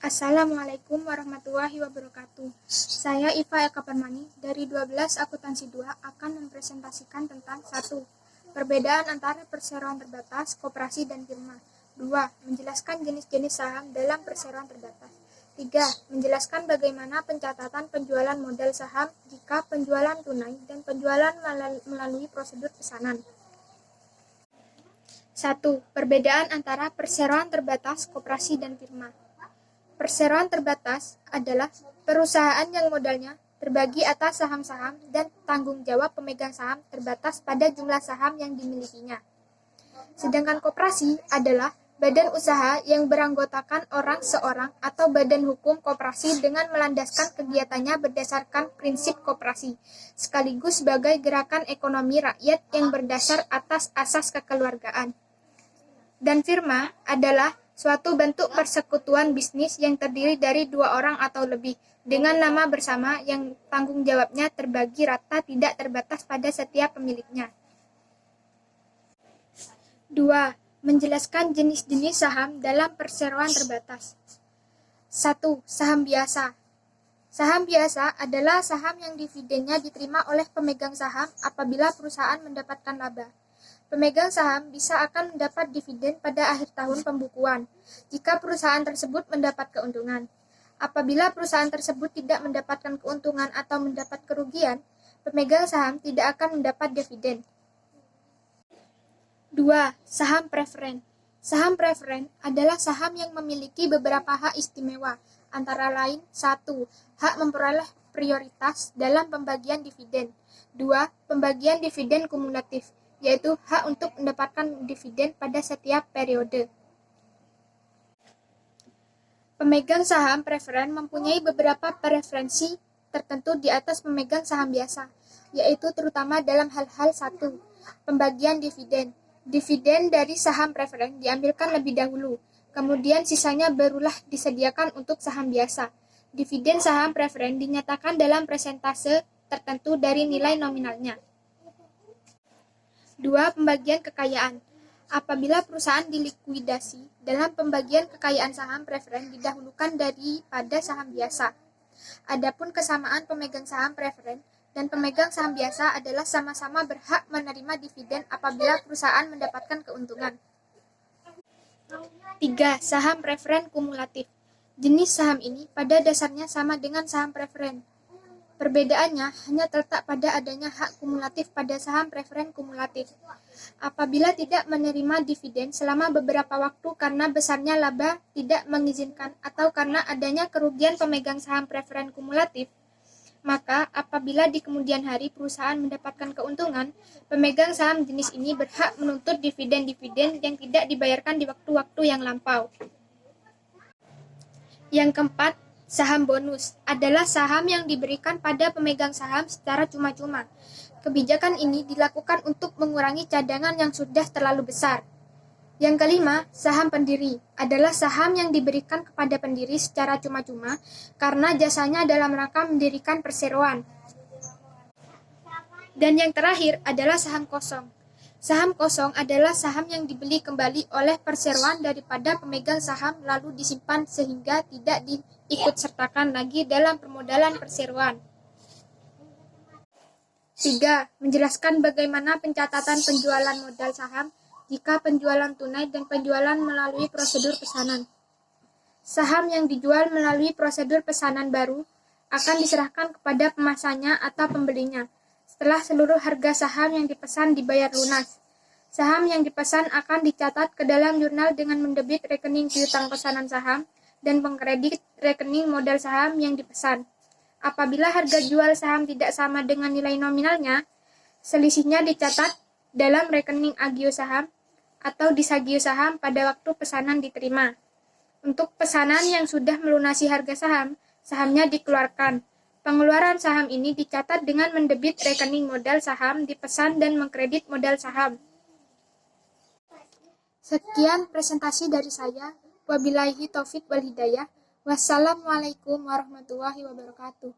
Assalamualaikum warahmatullahi wabarakatuh. Saya Iva Eka Permani dari 12 Akuntansi 2 akan mempresentasikan tentang 1. Perbedaan antara perseroan terbatas, koperasi, dan firma. 2. Menjelaskan jenis-jenis saham dalam perseroan terbatas. 3. Menjelaskan bagaimana pencatatan penjualan modal saham jika penjualan tunai dan penjualan melalui prosedur pesanan. 1. Perbedaan antara perseroan terbatas, koperasi, dan firma. Perseroan terbatas adalah perusahaan yang modalnya terbagi atas saham-saham dan tanggung jawab pemegang saham terbatas pada jumlah saham yang dimilikinya. Sedangkan koperasi adalah badan usaha yang beranggotakan orang seorang atau badan hukum koperasi dengan melandaskan kegiatannya berdasarkan prinsip koperasi, sekaligus sebagai gerakan ekonomi rakyat yang berdasar atas asas kekeluargaan. Dan firma adalah suatu bentuk persekutuan bisnis yang terdiri dari 2 orang atau lebih, dengan nama bersama yang tanggung jawabnya terbagi rata tidak terbatas pada setiap pemiliknya. 2. Menjelaskan jenis-jenis saham dalam perseroan terbatas. 1. Saham biasa. Saham biasa adalah saham yang dividennya diterima oleh pemegang saham apabila perusahaan mendapatkan laba. Pemegang saham bisa akan mendapat dividen pada akhir tahun pembukuan, jika perusahaan tersebut mendapat keuntungan. Apabila perusahaan tersebut tidak mendapatkan keuntungan atau mendapat kerugian, pemegang saham tidak akan mendapat dividen. 2. Saham preferen. Saham preferen adalah saham yang memiliki beberapa hak istimewa, antara lain 1. Hak memperoleh prioritas dalam pembagian dividen. 2. Pembagian dividen kumulatif, yaitu hak untuk mendapatkan dividen pada setiap periode. Pemegang saham preferen mempunyai beberapa preferensi tertentu di atas pemegang saham biasa, yaitu terutama dalam hal-hal 1. Pembagian dividen. Dividen dari saham preferen diambilkan lebih dahulu, kemudian sisanya barulah disediakan untuk saham biasa. Dividen saham preferen dinyatakan dalam persentase tertentu dari nilai nominalnya. 2. Pembagian kekayaan. Apabila perusahaan dilikuidasi, dalam pembagian kekayaan saham preferen didahulukan daripada saham biasa. Adapun kesamaan pemegang saham preferen dan pemegang saham biasa adalah sama-sama berhak menerima dividen apabila perusahaan mendapatkan keuntungan. 3. Saham preferen kumulatif. Jenis saham ini pada dasarnya sama dengan saham preferen. Perbedaannya hanya terletak pada adanya hak kumulatif pada saham preferen kumulatif. Apabila tidak menerima dividen selama beberapa waktu karena besarnya laba tidak mengizinkan atau karena adanya kerugian pemegang saham preferen kumulatif, maka apabila di kemudian hari perusahaan mendapatkan keuntungan, pemegang saham jenis ini berhak menuntut dividen-dividen yang tidak dibayarkan di waktu-waktu yang lampau. Yang keempat, saham bonus adalah saham yang diberikan pada pemegang saham secara cuma-cuma. Kebijakan ini dilakukan untuk mengurangi cadangan yang sudah terlalu besar. Yang kelima, saham pendiri adalah saham yang diberikan kepada pendiri secara cuma-cuma karena jasanya dalam rangka mendirikan perseroan. Dan yang terakhir adalah saham kosong. Saham kosong adalah saham yang dibeli kembali oleh perseroan daripada pemegang saham lalu disimpan sehingga tidak diikutsertakan lagi dalam permodalan perseroan. 3. Menjelaskan bagaimana pencatatan penjualan modal saham jika penjualan tunai dan penjualan melalui prosedur pesanan. Saham yang dijual melalui prosedur pesanan baru akan diserahkan kepada pemasangnya atau pembelinya setelah seluruh harga saham yang dipesan dibayar lunas. Saham yang dipesan akan dicatat ke dalam jurnal dengan mendebit rekening piutang pesanan saham dan mengkredit rekening modal saham yang dipesan. Apabila harga jual saham tidak sama dengan nilai nominalnya, selisihnya dicatat dalam rekening agio saham atau disagio saham pada waktu pesanan diterima. Untuk pesanan yang sudah melunasi harga saham, sahamnya dikeluarkan. Pengeluaran saham ini dicatat dengan mendebit rekening modal saham dipesan dan mengkredit modal saham. Sekian presentasi dari saya. Wabillahi taufik wal hidayah. Wassalamualaikum warahmatullahi wabarakatuh.